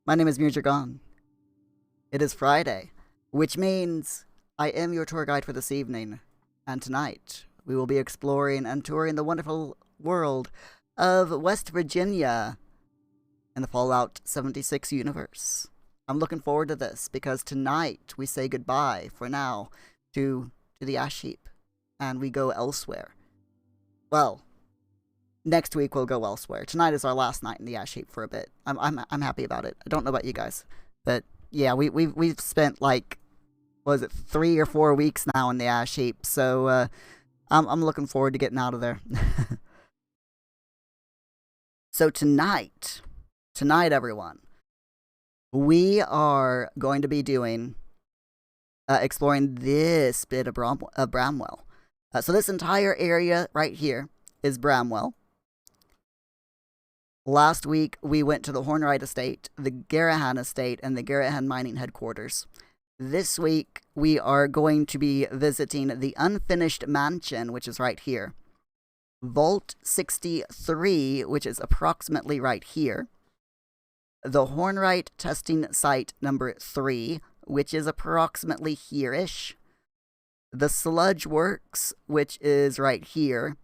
My name is Muir Dragonne. It is Friday, which means I am your tour guide for this evening, and tonight we will be exploring and touring the wonderful world of West Virginia in the Fallout 76 universe. I'm looking forward to this because tonight we say goodbye, for now, to the ash heap, and we go elsewhere. Well, next week we'll go elsewhere. Tonight is our last night in the ash heap for a bit. I'm happy about it. I don't know about you guys, but yeah, we've spent like, what was it, 3 or 4 weeks now in the ash heap. So I'm looking forward to getting out of there. So tonight, everyone, we are going to be doing exploring this bit of Bramwell. So this entire area right here is Bramwell. Last week, we went to the Hornwright Estate, the Garrahan Estate, and the Garrahan Mining Headquarters. This week, we are going to be visiting the Unfinished Mansion, which is right here. Vault 63, which is approximately right here. The Hornwright Testing Site number 3, which is approximately here-ish. The Sludge Works, which is right here.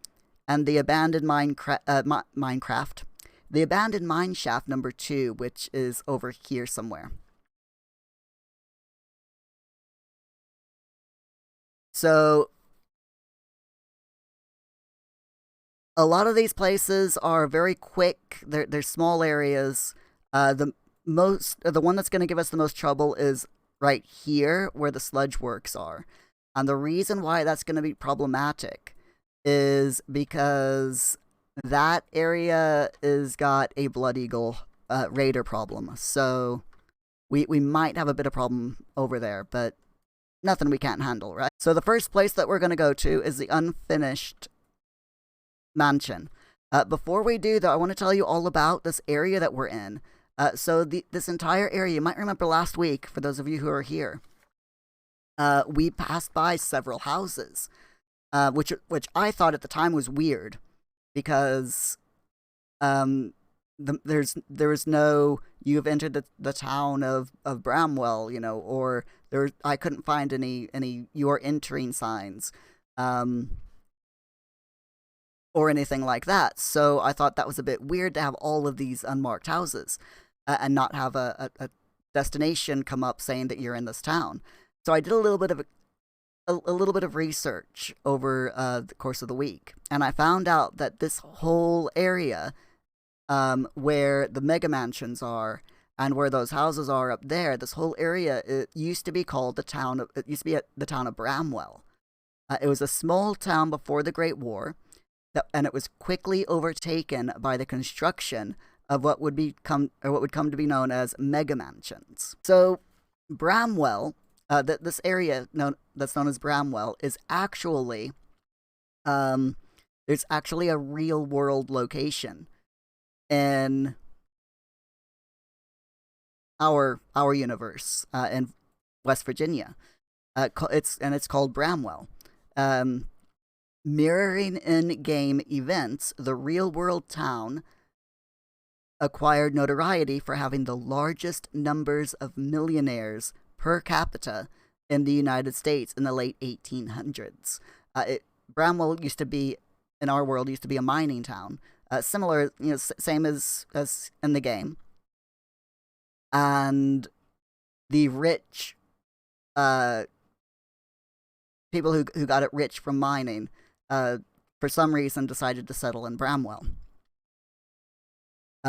And the Abandoned Minecraft. The Abandoned Mine Shaft number 2, which is over here somewhere. So, a lot of these places are very quick. They're small areas. The one that's going to give us the most trouble is right here, where the Sludge Works are. And the reason why that's going to be problematic is because that area is got a Blood Eagle raider problem. So we might have a bit of problem over there, but nothing we can't handle, right? So the first place that we're going to go to is the Unfinished Mansion. Before we do, though, I want to tell you all about this area that we're in. This entire area, you might remember last week, for those of you who are here, we passed by several houses, which I thought at the time was weird, because there was no "you've entered the town of Bramwell," you know, or I couldn't find any "you're entering" signs, or anything like that. So I thought that was a bit weird to have all of these unmarked houses and not have a destination come up saying that you're in this town. So I did a little bit of research over the course of the week, and I found out that this whole area, where the mega mansions are and where those houses are up there, this whole area, it used to be called the town of Bramwell. It was a small town before the Great War, and it was quickly overtaken by the construction of what would come to be known as mega mansions. So Bramwell, this area that's known as Bramwell, is actually there's actually a real world location in our universe in West Virginia. It's called Bramwell. Mirroring in-game events, the real-world town acquired notoriety for having the largest numbers of millionaires per capita in the United States in the late 1800s. Bramwell used to be, in our world, used to be a mining town, similar, same as in the game. And the rich people who got it rich from mining, for some reason decided to settle in Bramwell.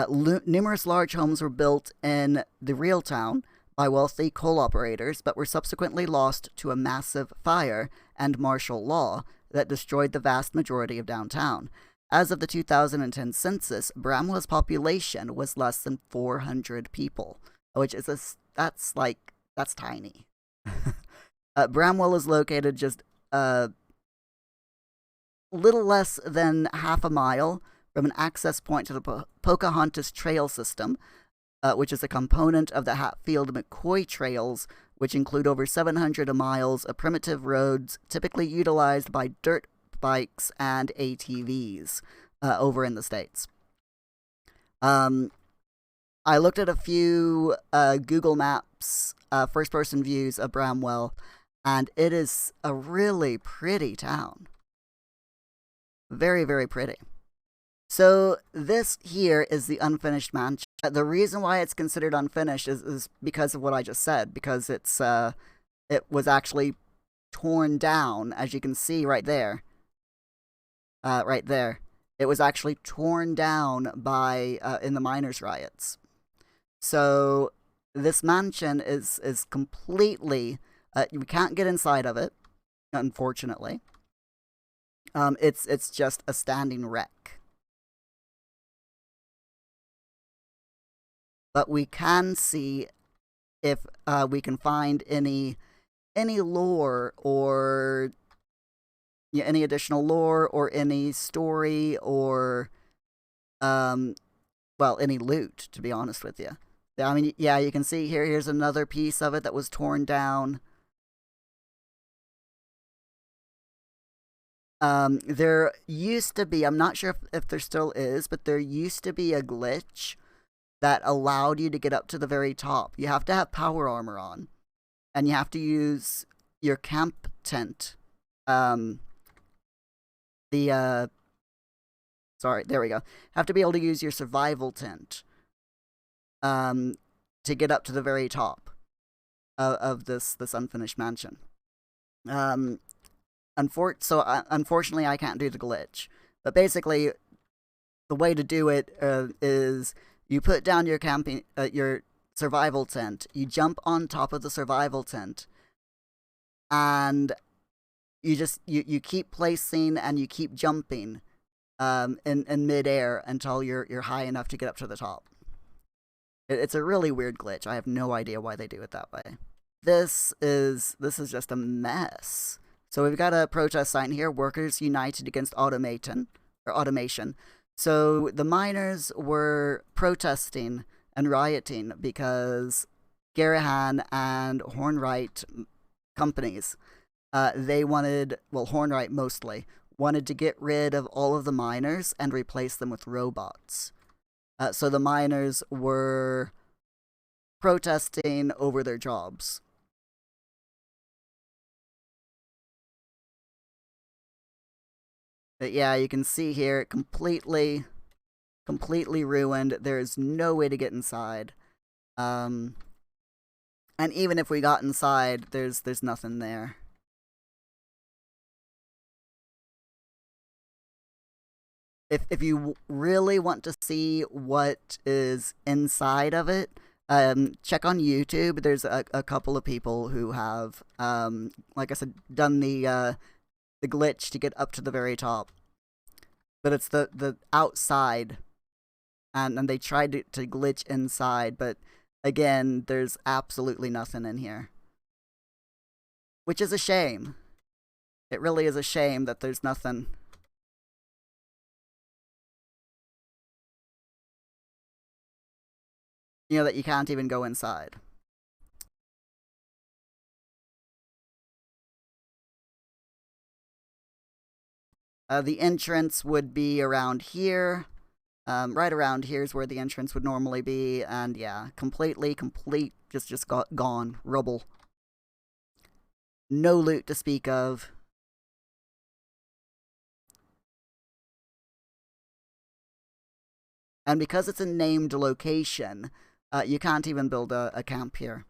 Numerous large homes were built in the real town by wealthy coal operators, but were subsequently lost to a massive fire and martial law that destroyed the vast majority of downtown. As of the 2010 census, Bramwell's population was less than 400 people, which is that's tiny. Bramwell is located just little less than half a mile from an access point to the Pocahontas Trail System, which is a component of the Hatfield-McCoy Trails, which include over 700 miles of primitive roads typically utilized by dirt bikes and ATVs over in the States. I looked at a few Google Maps first-person views of Bramwell, and it is a really pretty town. Very, very pretty. So this here is the unfinished mansion. The reason why it's considered unfinished is because of what I just said, because it was actually torn down, as you can see right there. Right there. It was actually torn down by in the miners' riots. So this mansion is completely we can't get inside of it, unfortunately. It's just a standing wreck. But we can see if we can find any lore or any additional lore or any story or well, any loot, to be honest with you. I mean, yeah, you can see here, here's another piece of it that was torn down. There used to be, I'm not sure if there still is, but there used to be a glitch that allowed you to get up to the very top. You have to have power armor on, and you have to use your camp tent. Sorry, there we go. Have to be able to use your survival tent to get up to the very top of this unfinished mansion. Unfortunately, I can't do the glitch. But basically, the way to do it is you put down your your survival tent, you jump on top of the survival tent, and you keep placing and you keep jumping in midair until you're high enough to get up to the top. It's a really weird glitch. I have no idea why they do it that way. This is just a mess. So we've got a protest sign here, Workers United Against Automation. So the miners were protesting and rioting because Garahan and Hornwright companies, they wanted, well, Hornwright mostly, wanted to get rid of all of the miners and replace them with robots. So the miners were protesting over their jobs. But yeah, you can see here, completely ruined. There's no way to get inside. And even if we got inside, there's nothing there. If you really want to see what is inside of it, check on YouTube. There's a couple of people who have, like I said, done the glitch to get up to the very top. But it's the outside, and they tried to glitch inside, but again, there's absolutely nothing in here. Which is a shame. It really is a shame that there's nothing. You know, that you can't even go inside. The entrance would be around here. Right around here is where the entrance would normally be. And yeah, complete, just got gone. Rubble. No loot to speak of. And because it's a named location, you can't even build a camp here.